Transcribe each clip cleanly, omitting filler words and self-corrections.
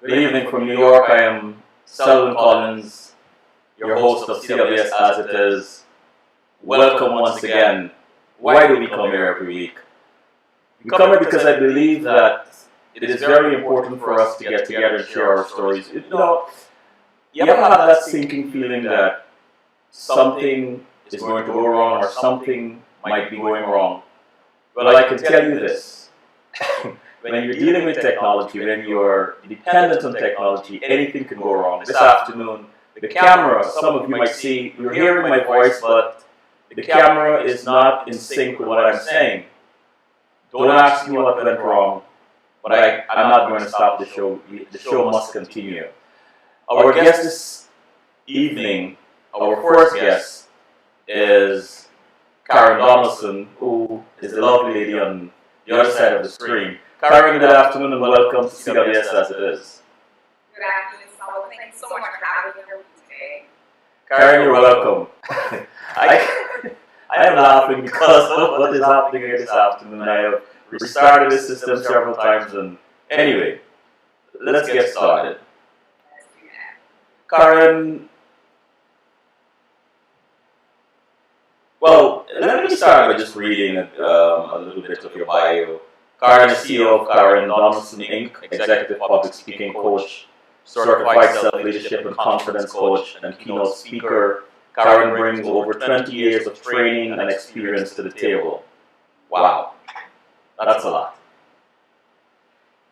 Good evening from New York. I am Selwyn Collins, your host of CWS as it is. Welcome once again. Why do we come here every week? We come here because I believe that it is very important for us to get together and share our stories. You ever have that sinking feeling that something is going to go wrong or something might be going wrong? Well, I can tell you this. When you're dealing with technology, when you're dependent on technology, anything can go wrong. This afternoon, the camera, some of you might see, you're hearing my voice, but the camera is not in sync with what I'm saying. Don't ask me what went wrong, but I'm not going to stop the show. The show must continue. Our guest this evening, our first guest, is Karen Donaldson, who is the lovely lady on the other side of the screen. Karen, good afternoon and welcome to CWS as it is. Good afternoon, Saul. Thank you so much for having me here today. Karen, you're welcome. I am laughing because of what is happening here this afternoon. I have restarted the system several times, and anyway, let's get started. Karen, well, let me start by just reading a little bit of your bio. Karen is CEO of Karen Donaldson Inc., Executive Public Speaking Coach, Certified Self-Leadership and Confidence Coach, and Keynote Speaker. Karen brings over 20 years of training and experience to the table. Wow, that's a lot.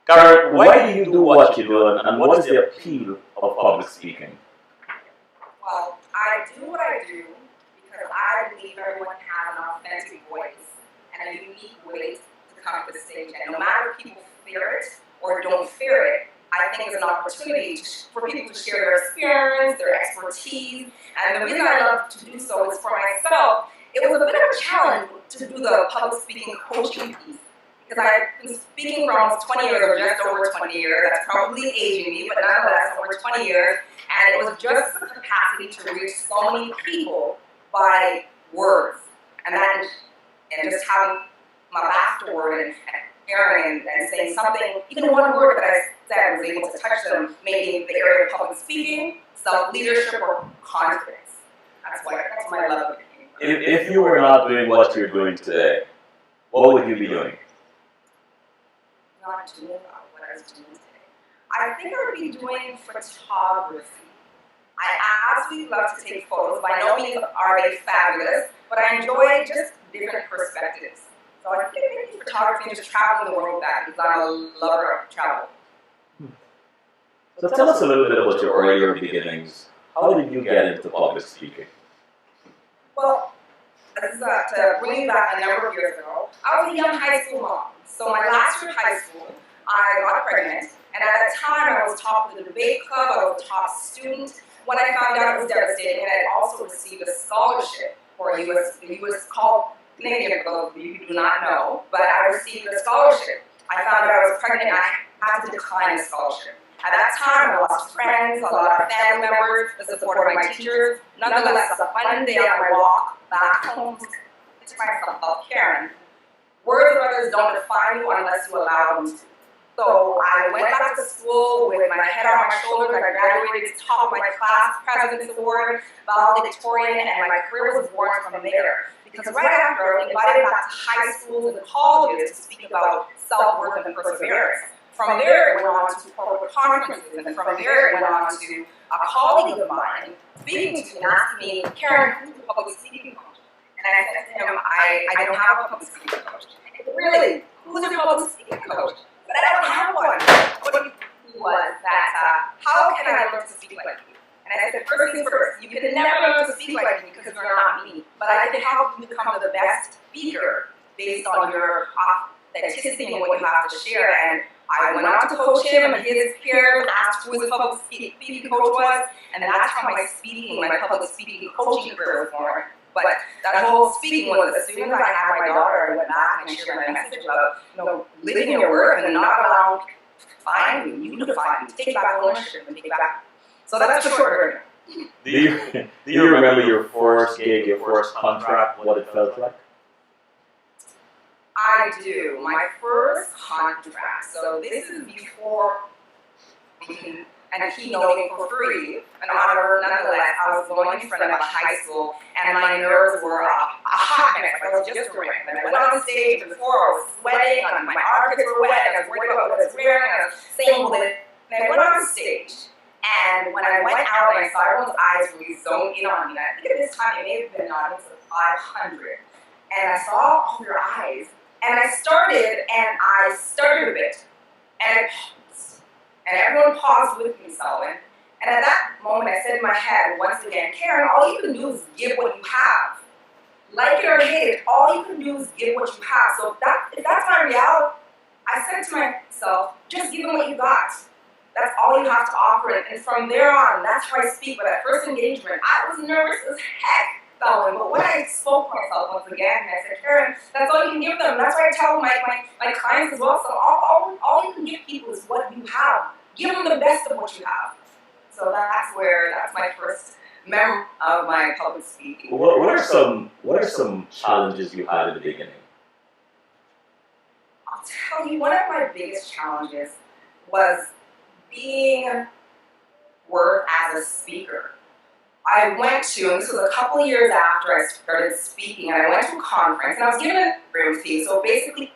Karen, why do you do what you do, and what is the appeal of public speaking? Well, I do what I do because I believe everyone has an authentic voice and a unique way to come to the stage. And no matter if people fear it or don't fear it, I think it's an opportunity for people to share their experience, their expertise. And the reason I love to do so is for myself, it was a bit of a challenge to do the public speaking coaching piece. Because I've been speaking for almost 20 years, or just over 20 years. That's probably aging me, but nonetheless, over 20 years. And it was just the capacity to reach so many people by words. And just having my laughter word and sharing and saying something, even one word that I said was able to touch them, maybe in the area of public speaking, self-leadership, or confidence. That's my love of it. If you were not doing what you're doing today, what would you be doing? Not doing what I was doing today. I think I would be doing photography. I absolutely love to take photos. By no means are they fabulous, but I enjoy just different perspectives. So I think maybe photography and just traveling the world with that because I'm a lover of travel. So tell us a little bit about your earlier beginnings. How did you get into public speaking? Well, this is to bring you back a number of years ago. I was a young high school mom. So my last year of high school, I got pregnant. And at that time, I was top of the debate club. I was a top student. When I found out, it was devastating. And I also received a scholarship for a U.S. called Canadian, for those of you who do not know. But I received a scholarship. I found out I was pregnant, and I had to decline the scholarship. At that time, I lost friends, a lot of family members, the support of my teachers. Nonetheless, a fun day on my walk back home to myself, Karen. Words of others don't define you unless you allow them to. So I went back to school with my head on my shoulders. I graduated top of my class, President's Award, valedictorian, and my career was born from there. Because right after, I was invited back to high schools and colleges to speak about self-worth and perseverance. From there, it went on to corporate conferences, and from there, it went on to a colleague of mine speaking to me and asking me, Karen, who's the public speaking coach? And I said to him, I don't have a public speaking coach. And really, who's your public speaking coach? But I don't have one. What he was that, how can I learn to speak like you? And I said, first things first, you can never learn to speak like me because you're not me. But I can help you become the best speaker based on your authenticity and what you have to share. And I went on to coach him and his peers, asked who his public speaking coach was, and that's how my public speaking coaching career was born. But that whole speaking was as soon as I had my daughter, I went back and I shared my message about, living your worth and not allowing find you to find, take back ownership and take back. So that's the short version. Do you remember your first gig, your first contract, what it felt like? I do. My first contract. So this is before and keynoting for free, an honor nonetheless. I was going in front of a high school, and my nerves were a hot mess. I was just a wreck. And I went on stage, and before I was sweating, and my armpits were wet, and I was worried about what I was wearing, and I was saying, and I went on stage. And when I went out and I saw everyone's eyes really zone in on me, I think at this time it may have been an audience of 500, and I saw all their eyes, and I started a bit, and everyone paused with me, Selwyn. And at that moment, I said in my head, once again, Karen, all you can do is give what you have. Like it or hate it, all you can do is give what you have. So if that's my reality, I said to myself, just give them what you got. That's all you have to offer. And from there on, that's how I speak. But that first engagement, I was nervous as heck, Selwyn. But when I spoke myself once again, and I said, Karen, that's all you can give them. That's why I tell my clients as well. So all you can give people is what you have. Give them the best of what you have. So that's my first memory of my public speaking. What are some challenges you had at the beginning? I'll tell you, one of my biggest challenges was being worked as a speaker. I went to, and this was a couple of years after I started speaking, and I went to a conference, and I was given a room fee, so basically,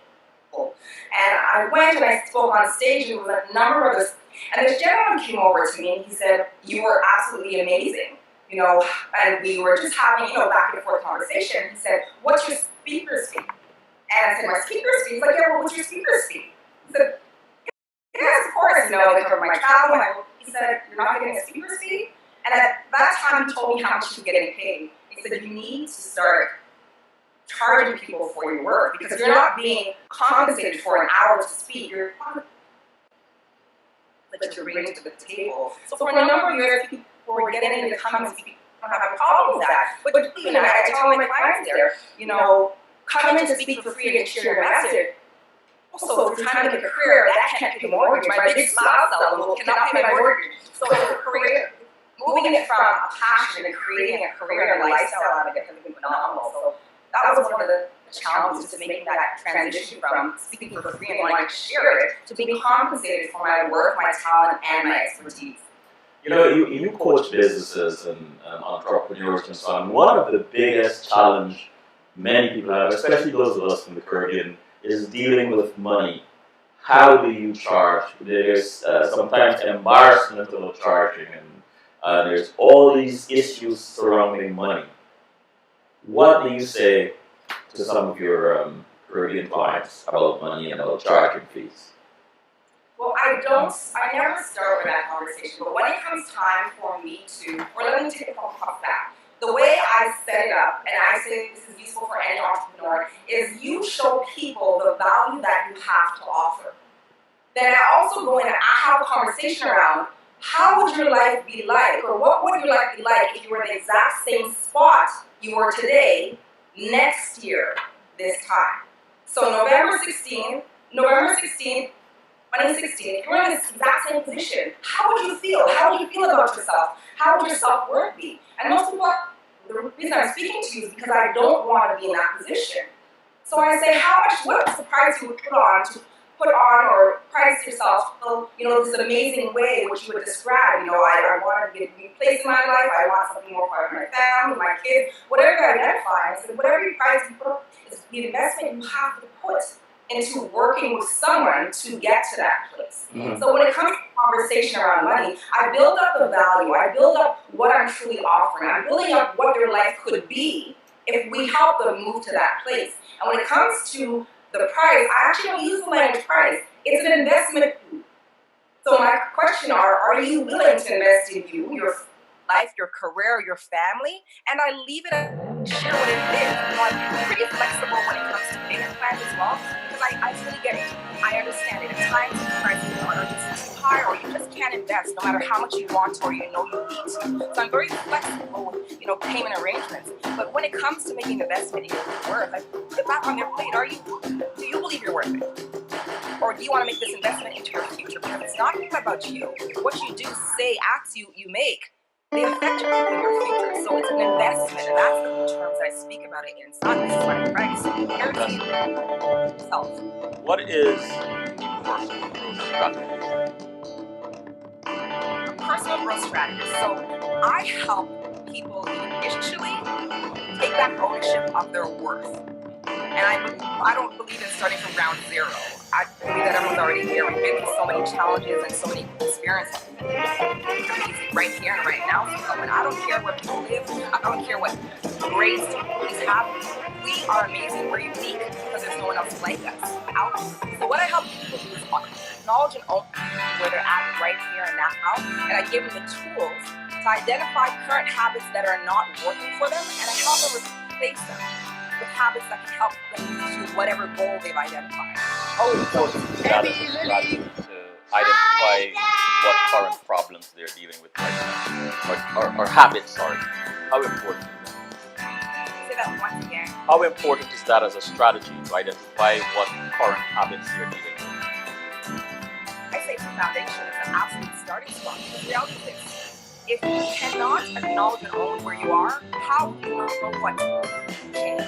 and I went and I spoke on stage, and there was a number of others, and this gentleman came over to me, and he said, you were absolutely amazing, and we were just having, back and forth conversation. He said, what's your speaker's fee? And I said, my speaker's fee? He's like, yeah, well, what's your speaker's fee? He said, yes, of course, they cover my travel. He said, you're not getting a speaker's fee? And at that time, he told me how much he was getting paid. He said, you need to start charging people for your work because you're not being compensated for an hour to speak. You're compensated that you're bringing to the table. So for a number of years, people were getting into come and speak. I don't have a problem with that. But I tell my clients there, come in to speak for free and share your message. Also, if you're trying to make a career, that can't pay the mortgage. My big spouse cannot pay my mortgage. So the career, moving it from a passion and creating a career and a lifestyle out of it has been phenomenal. So that was one of the challenges to making that transition from speaking for free and wanting to share it to being compensated for my work, my talent, and my expertise. You coach businesses and entrepreneurs and so on. One of the biggest challenge many people have, especially those of us from the Caribbean, is dealing with money. How do you charge? There's sometimes embarrassment about charging, and there's all these issues surrounding money. What do you say to some of your Caribbean clients about money and about charging fees? Well, I never start with that conversation, but when it comes time for me to, or let me take a couple off that. The way I set it up, and I say this is useful for any entrepreneur, is you show people the value that you have to offer. Then I also go in and I have a conversation around how would your life be like, or what would your life be like if you were in the exact same spot you were today, next year, this time. So November 16th, 2016, if you're in this exact same position, how would you feel? How would you feel about yourself? How would your self-worth be? And most people, the reason I'm speaking to you is because I don't want to be in that position. So I say, what surprise you would put on or price yourself, this amazing way which you would describe, I want to get a new place in my life, I want something more for my family, my kids, whatever you identify. I said, whatever you price you put is the investment you have to put into working with someone to get to that place. Mm-hmm. So when it comes to conversation around money, I build up the value, I build up what I'm truly offering, I'm building up what their life could be if we help them move to that place. And when it comes to the price, I actually don't use the language price. It's an investment. So my question are you willing to invest in you, your life, your career, your family? And I leave it at share what it is. I'm pretty flexible when it comes to payment plans as well, because I really get it. I understand it. At times the prices are just too high, or you just can't invest no matter how much you want or you know you need to. So I'm very flexible with payment arrangements. But when it comes to making an investment in your worth, I put it back on their plate. Do you believe you're worth it? Or do you want to make this investment into your future? Because it's not about you. What you do, say, acts you make, they affect your future. So it's an investment, and that's the terms I speak about it in. It's not this is my price. Here's yourself. What is a personal growth strategy? personal growth strategist. So I help people initially take back ownership of their worth. And I don't believe in starting from ground zero. I believe that everyone's already here. We've been through so many challenges and so many experiences. Amazing right here and right now. And I don't care where people live. I don't care what grades students have. We are amazing. We're unique because there's no one else like us out there. So what I help people do is acknowledge and own where they're at right here and now. And I give them the tools to identify current habits that are not working for them, and I help them replace them with habits that can help them to whatever goal they've identified. How important is that as a strategy to identify what current problems they're dealing with right now? Or habits, sorry. How important is that? Say that once again. How important is that as a strategy to identify what current habits you're dealing with? I say it's the foundation. It's an absolute starting spot. The reality is this. If you cannot acknowledge and own where you are, how do you know what to change?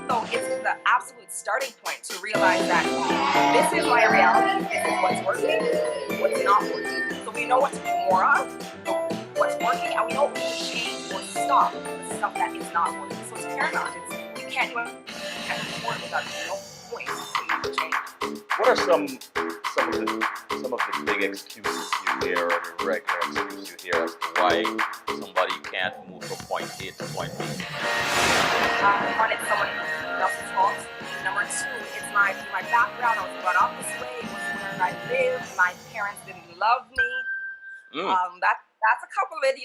So it's the absolute starting point to realize that this is my reality, this is what's working, what's not working. So we know what to do more of, what's working, and we know what to change or stop the stuff that is not working. So it's paramount. You can't do anything more without knowing what to change. What are some of the big excuses you hear, or the regular excuse you hear as to why somebody can't move from point A to point B? One, it's someone else's fault. Number two, it's my background. I was brought up this way. It was where I lived. My parents didn't love me. That's a couple of it.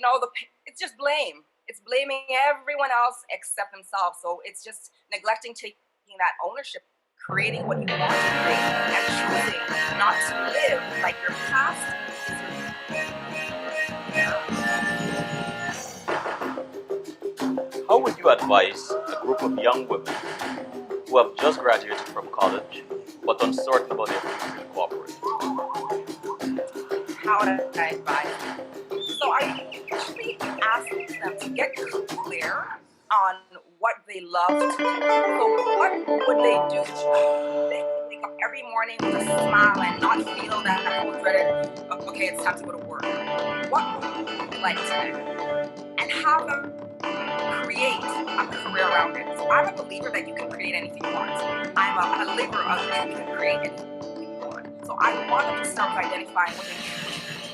It's just blame. It's blaming everyone else except themselves. So it's just neglecting taking that ownership, creating what you want to create, and choosing not to live like your past is your. How would you advise a group of young women who have just graduated from college but uncertain about their future in corporate? How would I advise? So I usually ask them to get clear on what they love to do. So what would they do? They wake up every morning with a smile and not feel that whole dreaded, okay, it's time to go to work. What would you like to do? And have them create a career around it. So I'm a believer that you can create anything you want. I'm a believer of you can create anything you want. So I want them to start with identifying what they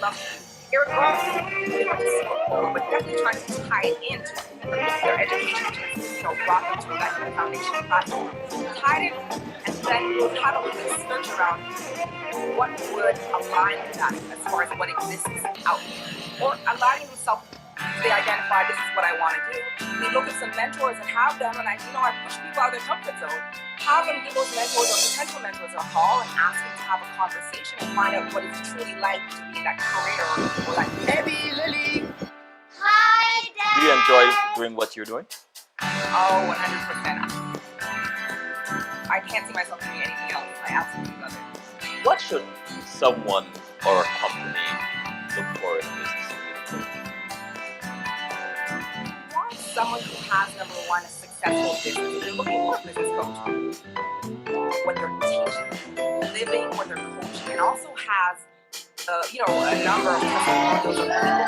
love to do. But definitely trying to tie it into their education, which brought them to that foundation platform. Tie it in, and then have a little bit of search around what would align with that as far as what exists out there. Or aligning themselves, they identify this is what I want to do. We look at some mentors and have them, and I push people out of their comfort zone. Have them give those mentors or potential mentors a call and ask them to have a conversation and find out what it's truly like to be in that career or that. Baby Lily. Hi, Dad. Do you enjoy doing what you're doing? Oh, 100%. I can't see myself doing anything else. I absolutely love it. What should someone or a company look for in business? Want someone who has, number one, a successful business. They're looking for a business coach. What they're teaching, living, what they're coaching, and also has a number of testimonials of people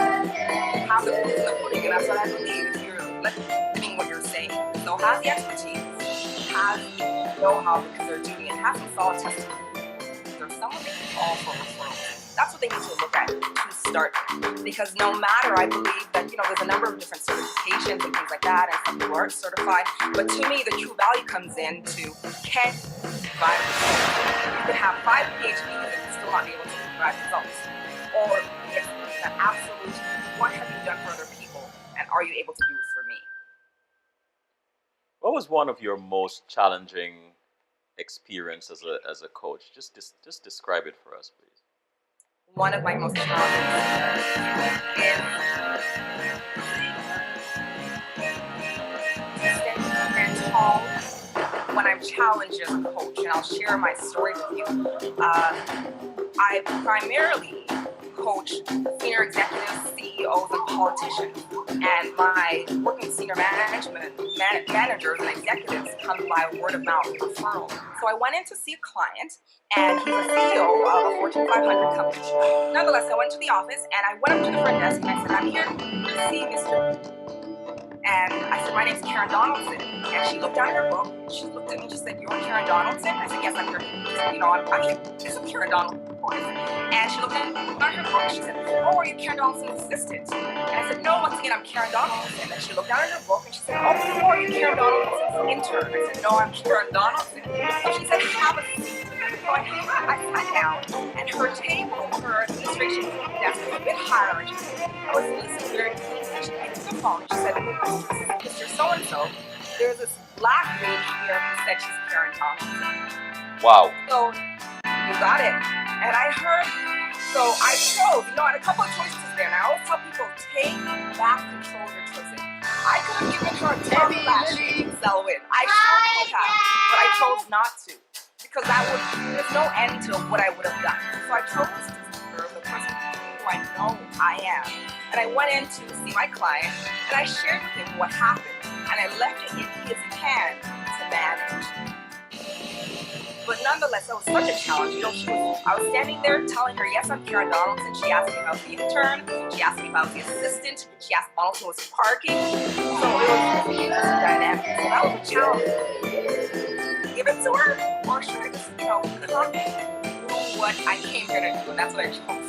have the proof in the pudding, and that's what I believe if you're living what you're saying. So have the expertise, have the know-how because they're doing it, have some solid testimonials. There's someone they can call for referrals. That's what they need to look at to start. Because no matter, I believe that there's a number of different certifications and things like that, and some people aren't certified. But to me, the true value comes into can provide results. You could have 5 PhDs and still not be able to provide results. Or it's an absolute, what have you done for other people, and are you able to do it for me? What was one of your most challenging experience as a coach? Just describe it for us, please. One of my most challenging is stand tall when I'm challenged as a coach, and I'll share my story with you. I primarily coach senior executives, CEOs, and politicians. and my working senior managers and executives come by word of mouth referral. So I went in to see a client, and he's a CEO of a Fortune 500 company. Nonetheless, I went to the office and I went up to the front desk and I said, "I'm here to see Mr." And I said, "My name's Karen Donaldson." And she looked down at her book. She looked at me and she said, "You're Karen Donaldson?" I said, "Yes, I'm Karen." She said, I'm here. This is Karen Donaldson. And she looked at her book. She said, "Oh, are you Karen Donaldson's assistant?" And I said, "No, once again, I'm Karen Donaldson." And she looked down at her book and she said, "Oh, are you Karen Donaldson's intern?" I said, "No, I'm Karen Donaldson." So she said, "Have a seat." So I sat down, and her table, her administration desk was a bit higher. And she said, I was listening very closely. She picked up the phone and she said, "Mr. So-and-so, there's this black lady here who said she's Karen Donaldson." Wow. So you got it. And I heard, so I chose, and a couple of choices there. And I always tell people, take back control of your choices. I could have given her a tongue lashing and sell it. I sure could have, but I chose not to. Because there's no end to what I would have done. So I chose to serve the person who I know I am. And I went in to see my client, and I shared with him what happened. And I left it in his hand to manage. But nonetheless, that was such a challenge. I was standing there telling her, "Yes, I'm Karen Donaldson." She asked me about the intern. She asked me about the assistant. She asked if Donaldson was parking. So it was a dynamic. So that was a challenge. Give it to her, or should I just, come do what I came here to do? And that's what I chose.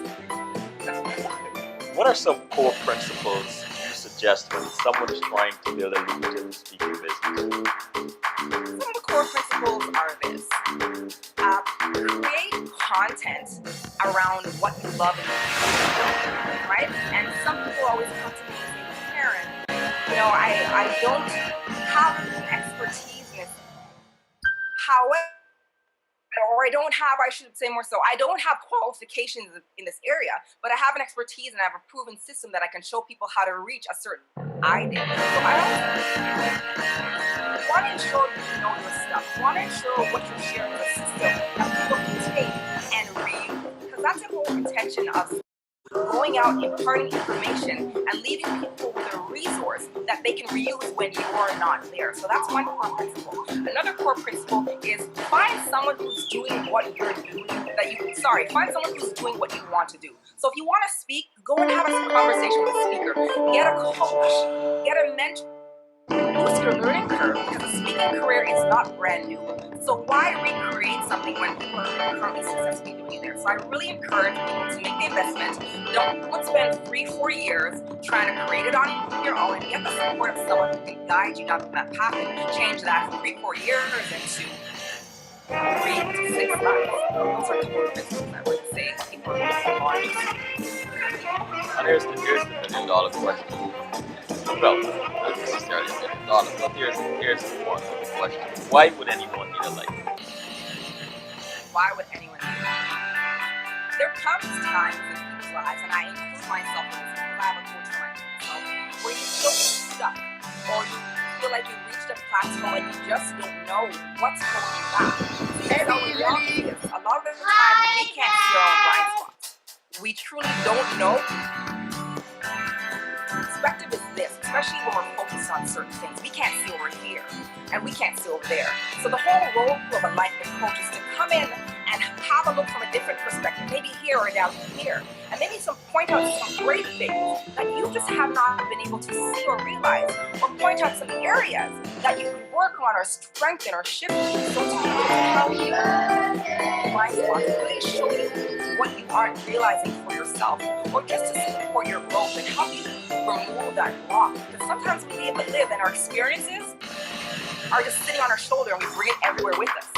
What are some core principles you suggest when someone is trying to build a lucrative speaking business? Some of the core principles are this. Create content around what you love and do, right? And some people always come to me and say, "Karen, I don't have expertise in this. However, I should say more so, I don't have qualifications in this area, but I have an expertise and I have a proven system that I can show people how to reach a certain idea." So I want to ensure you know your stuff. You want to ensure what you're sharing is a system that people can take and reuse. Because that's the whole intention of going out, imparting information, and leaving people with a resource that they can reuse when you're not there. So that's one core principle. Another core principle is find someone who's doing what you're doing. Find someone who's doing what you want to do. So if you want to speak, go and have a conversation with a speaker. Get a coach. Get a mentor. Boost your learning curve, because a speaking career is not brand new. So why recreate something when people are currently successfully doing it there? So I really encourage people to make the investment. Don't spend 3-4 years trying to create it on your own, and get the support of someone who can guide you down that path and change that 3-4 years into 3 to 6 months. Those are a couple of principles I would say people are on. And here's the $1 million question. Well, not necessarily $1 million, but here's one question. Why would anyone need a life coach? Why would anyone need a life coach? There comes times in people's lives, and I include myself in this because I have a coach for myself, where you feel stuck, or you feel like you've reached a plateau and you just don't know what's holding you back. And so a lot of the time we can't see our own blind spots. We truly don't know. Perspective is this, especially when we're focused on certain things. We can't see over here, and we can't see over there. So the whole role of a life coach is to come in and have a look from a different perspective, maybe here or down here, and maybe point out some great things that you just have not been able to see or realize, or point out some areas that you can work on or strengthen or shift so to help you blind spots, really show you what you aren't realizing for yourself, or just to support your growth and help you remove that block. Because sometimes we live and our experiences are just sitting on our shoulder and we bring it everywhere with us.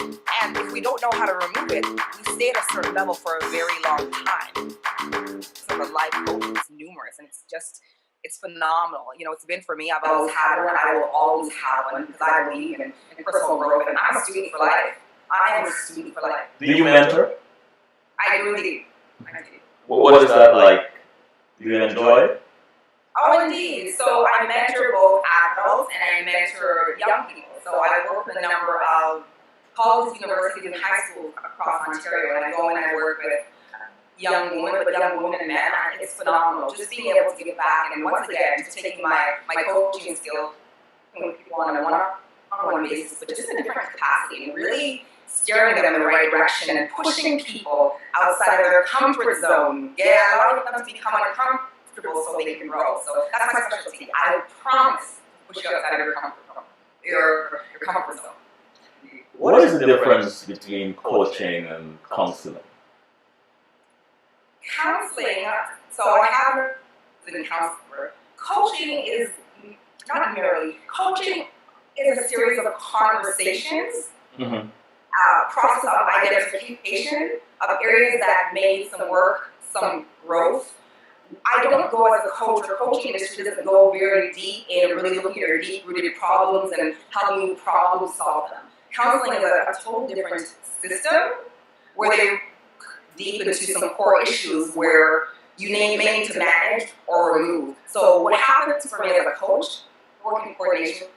And if we don't know how to remove it, we stay at a certain level for a very long time. So the life coach is numerous, and it's phenomenal. It's been for me. I've always had one. I will always have one because I believe in personal growth, and I'm a student for life. I am a student for life. Do you mentor? I do indeed. I do. What is that like? Do you enjoy it? Oh, indeed. So I mentor both adults and I mentor young people. So I work with a number of colleges, universities, and high schools across Ontario, and I go and I work with young women, but young women and men, it's phenomenal. Just being able to give back, and once again, just taking my coaching skill with people on a one-on-one basis, but just in a different capacity, and really steering them in the right direction and pushing people outside of their comfort zone. Yeah, allowing them to become uncomfortable so they can grow. So that's my specialty. I promise to push you outside of your comfort zone. Your comfort zone. What is the difference between coaching and counseling? Counseling, so I have been a counselor. Coaching is not merely, coaching is a series of conversations, process of identification of areas that may need some work, some growth. I don't go as a coach, or coaching industry doesn't go very deep in really looking at your deep-rooted problems and helping you problem solve them. Counseling is a totally different system where they deep into some core issues where you may need to manage or remove. So what happens for me as a coach, working coordination,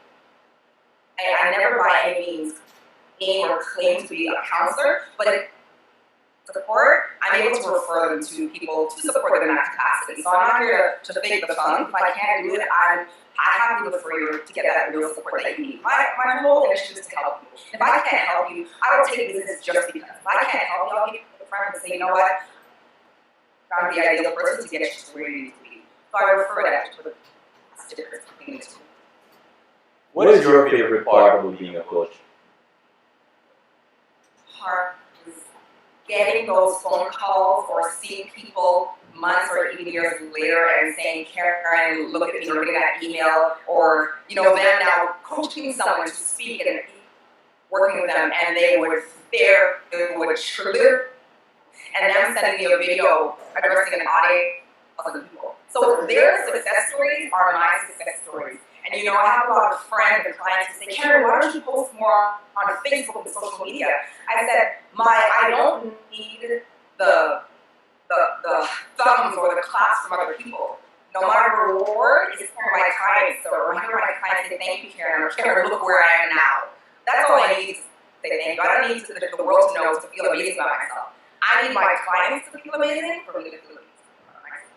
and I never by any means aim or claim to be a counselor, but support, I'm able to refer them to people to support them in that capacity. So I'm not here to fake the fun. If I can't do it, I have to refer you to get that real support that you need. My whole initiative is to help you. If I can't help you, I don't take business just because. If I can't help you, I'll give you a friend and say, you know what, I'm the ideal person to get you to where you need to be. So I refer that to the difference between the two. What is your favorite part of being a coach? Part is getting those phone calls or seeing people months or even years later and saying, Karen, look at me, or getting that email, or them now coaching someone to speak and working with them, and they would trigger, and them sending me a video addressing an audience of other people. So their success stories are my success stories. And I have a lot of friends and clients who say, Karen, why don't you post more on Facebook and social media? I said, I don't need the thumbs or the claps from other people. No, my reward is for my clients. So when I hear my clients say, thank you, Karen, or Karen, look where I am now. That's all I need to say thank you. I don't need the world to know to feel amazing about myself. I need my clients to feel amazing for me to feel amazing about myself.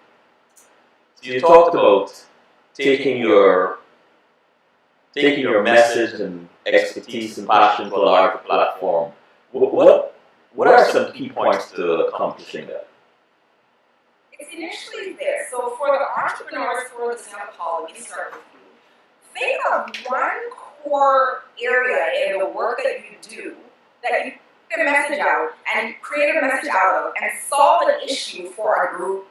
So you talked about taking your message and expertise and passion to a larger platform. What are some key points to accomplishing that? It's initially there. So for the entrepreneurs who are listening on the call, let me start with you. Think of one core area in the work that you do that you get a message out and create a message out of and solve an issue for a group.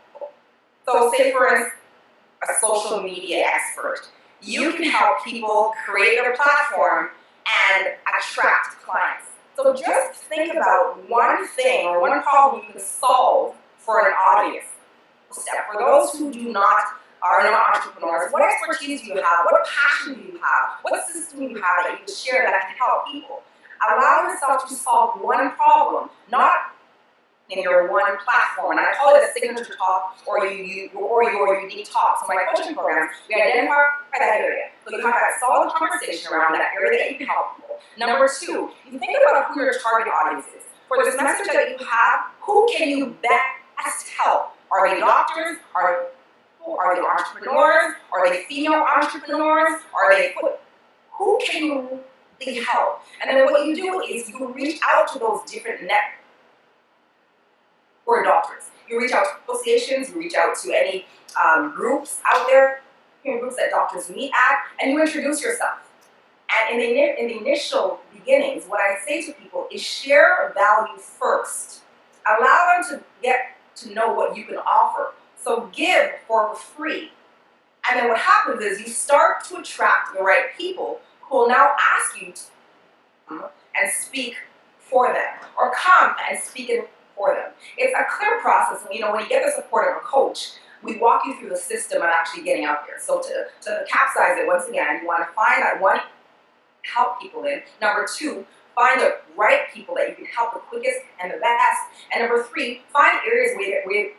So say for instance, a social media expert. You can help people create their platform and attract clients. So just think about one thing or one problem you can solve for an audience. For those who are not entrepreneurs, what expertise do you have? What passion do you have? What system do you have that you can share that can help people? Allow yourself to solve one problem, not in your one platform. And I call it a signature talk or your unique talk. So my coaching programs, we identify that area. So you have that solid conversation around that area that you can help people. Number two, you think about who your target audience is. For this message that you have, who can you best help? Are they doctors? Are they entrepreneurs? Are they female entrepreneurs? Who can you really help? And then what you do is you reach out to those different networks. Or doctors. You reach out to associations, you reach out to any groups out there, groups that doctors meet at, and you introduce yourself. And in the initial beginnings, what I say to people is share value first. Allow them to get to know what you can offer. So give for free. And then what happens is you start to attract the right people who will now ask you to come and speak for them, or come and speak for them. It's a clear process. When you get the support of a coach, we walk you through the system of actually getting out there. So to capsize it, once again, you want to find that one, help people in. Number two, find the right people that you can help the quickest and the best. And number three, find areas where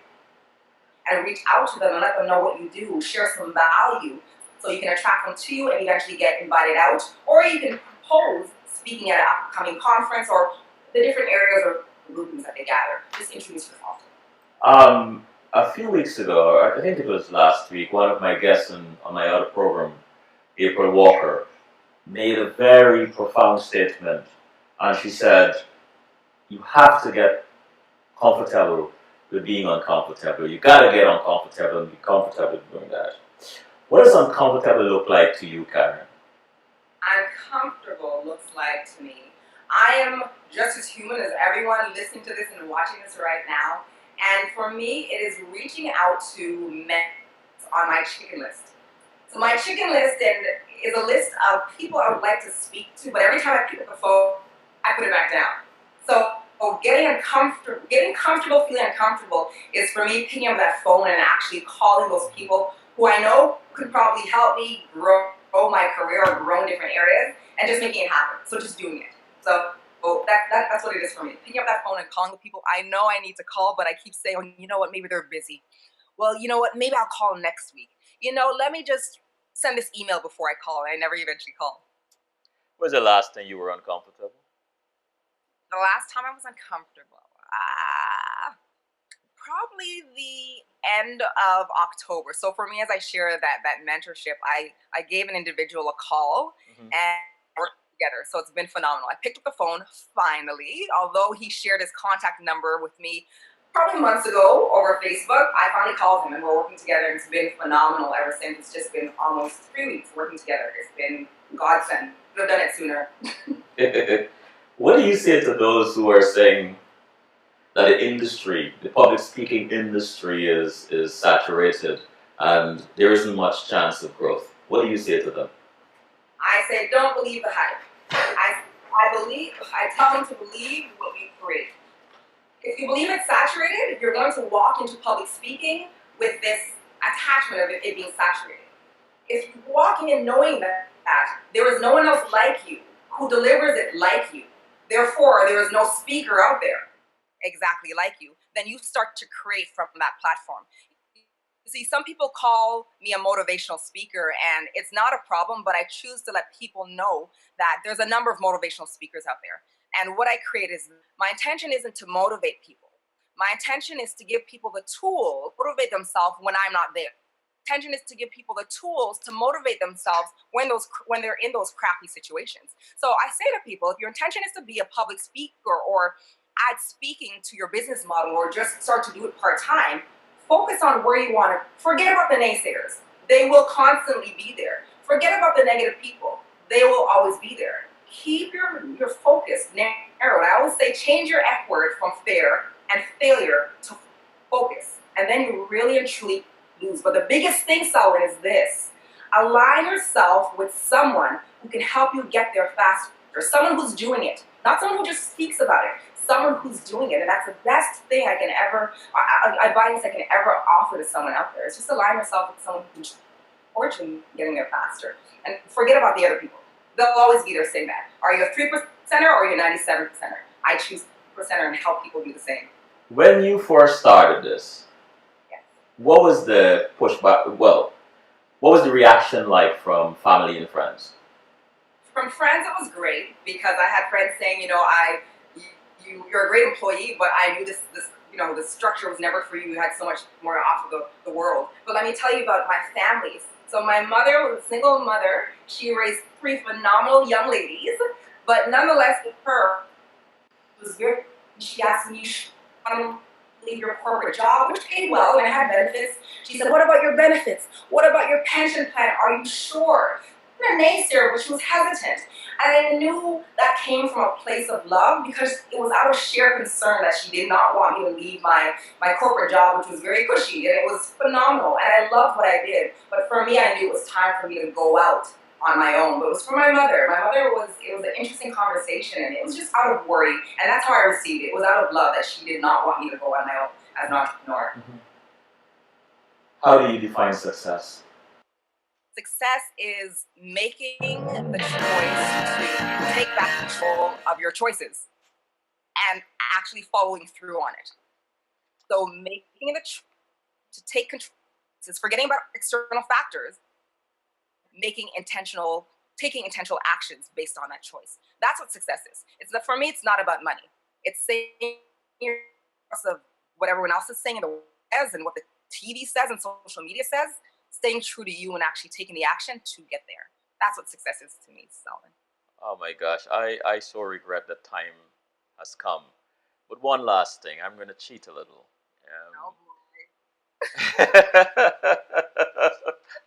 and reach out to them and let them know what you do. Share some value so you can attract them to you and eventually get invited out. Or you can propose speaking at an upcoming conference or the different areas or groupings that they gather. Just introduce yourself. A few weeks ago, I think it was last week, one of my guests on my other program, April Walker, made a very profound statement. And she said, you have to get comfortable with being uncomfortable. You gotta get uncomfortable and be comfortable doing that. What does uncomfortable look like to you, Karen? Uncomfortable looks like to me. I am just as human as everyone listening to this and watching this right now. And for me, it is reaching out to men on my chicken list. So my chicken list is a list of people I would like to speak to, but every time I pick up the phone, I put it back down. So getting comfortable, feeling uncomfortable is for me picking up that phone and actually calling those people who I know could probably help me grow my career or grow in different areas and just making it happen. So just doing it. So that's what it is for me. Picking up that phone and calling the people I know I need to call, but I keep saying, well, you know what, maybe they're busy. Well, you know what, maybe I'll call next week. Let me just send this email before I call, and I never eventually call. When was the last time you were uncomfortable? The last time I was uncomfortable, probably the end of October. So for me, as I share that mentorship, I gave an individual a call and worked together. So it's been phenomenal. I picked up the phone finally, although he shared his contact number with me probably months ago over Facebook. I finally called him and we're working together, and it's been phenomenal ever since. It's just been almost 3 weeks working together. It's been godsend. Could have done it sooner. What do you say to those who are saying that the public speaking industry is saturated and there isn't much chance of growth? What do you say to them? I say, don't believe the hype. I tell them to believe what you create. If you believe it's saturated, you're going to walk into public speaking with this attachment of it being saturated. If you walk in knowing that there is no one else like you who delivers it like you, therefore there is no speaker out there exactly like you, then you start to create from that platform. You see, some people call me a motivational speaker, and it's not a problem, but I choose to let people know that there's a number of motivational speakers out there. And what I create is, my intention isn't to motivate people. My intention is to give people the tool to motivate themselves when I'm not there. Intention is to give people the tools to motivate themselves when they're in those crappy situations. So I say to people, if your intention is to be a public speaker or add speaking to your business model or just start to do it part-time, focus on where you want to. Forget about the naysayers. They will constantly be there. Forget about the negative people. They will always be there. Keep your focus narrow. I always say change your F word from fear and failure to focus. And then you really and truly lose. But the biggest thing, Selwyn, is this. Align yourself with someone who can help you get there faster. Someone who's doing it. Not someone who just speaks about it. Someone who's doing it. And that's the best thing advice I can ever offer to someone out there. Is just align yourself with someone who's support you in getting there faster. And forget about the other people. They'll always be there saying that. Are you a 3%er or are you a 97%er? I choose 3%er and help people do the same. When you first started this, what was the pushback? Well, what was the reaction like from family and friends? From friends, it was great because I had friends saying, you're a great employee, but I knew the structure was never for you. You had so much more off of the world. But let me tell you about my families. So my mother was a single mother. She raised 3 phenomenal young ladies, but nonetheless, with her, it was very. She asked me, leave your corporate job, which paid well and I had benefits. She said, what about your benefits? What about your pension plan? Are you sure? I'm a naysayer, but she was hesitant. And I knew that came from a place of love because it was out of sheer concern that she did not want me to leave my corporate job, which was very cushy and it was phenomenal. And I loved what I did. But for me, I knew it was time for me to go out on my own. But it was for my mother. It was an interesting conversation and it was just out of worry. And that's how I received it. It was out of love that she did not want me to go on my own as an entrepreneur. Mm-hmm. How do you define success? Success is making the choice to take back control of your choices and actually following through on it. So making the choice to take control is forgetting about external factors, taking intentional actions based on that choice. That's what success is. For me, it's not about money. It's saying of what everyone else is saying and what the TV says and social media says, staying true to you and actually taking the action to get there. That's what success is to me, Selwyn. Oh my gosh, I so regret that time has come. But one last thing, I'm going to cheat a little. Oh Um, boy.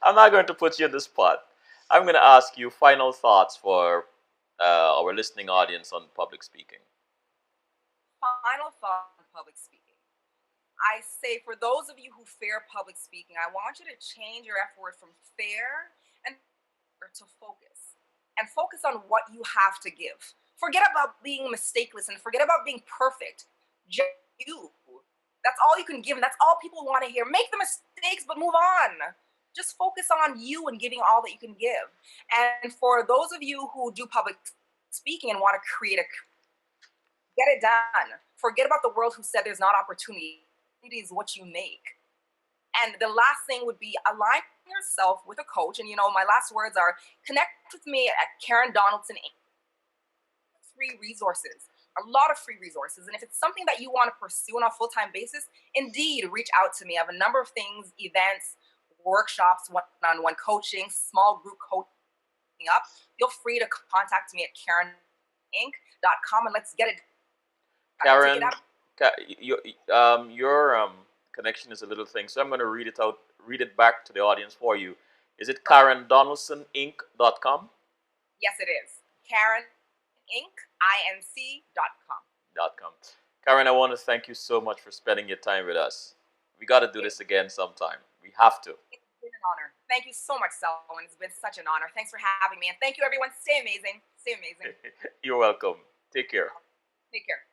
I'm not going to put you in the spot. I'm going to ask you final thoughts for our listening audience on public speaking. Final thought on public speaking. I say for those of you who fear public speaking, I want you to change your F word from fear and to focus. And focus on what you have to give. Forget about being mistakeless and forget about being perfect. Just you. That's all you can give, and that's all people want to hear. Make the mistakes, but move on. Just focus on you and giving all that you can give. And for those of you who do public speaking and want to create get it done. Forget about the world who said there's not opportunity. It is what you make. And the last thing would be align yourself with a coach. And my last words are connect with me at Karen Donaldson. Free resources, a lot of free resources. And if it's something that you want to pursue on a full-time basis, indeed, reach out to me. I have a number of things, events, workshops, one-on-one coaching, small group coaching up. Feel free to contact me at kareninc.com and let's get it. Karen, your connection is a little thing, so I'm going to read it back to the audience for you. Is it KarenDonaldsonInc.com? Yes, it is. KarenInc.com. Karen, I want to thank you so much for spending your time with us. We got to do this again sometime. We have to. It's been an honor. Thank you so much, Selwyn. It's been such an honor. Thanks for having me. And thank you, everyone. Stay amazing. Stay amazing. You're welcome. Take care. Take care.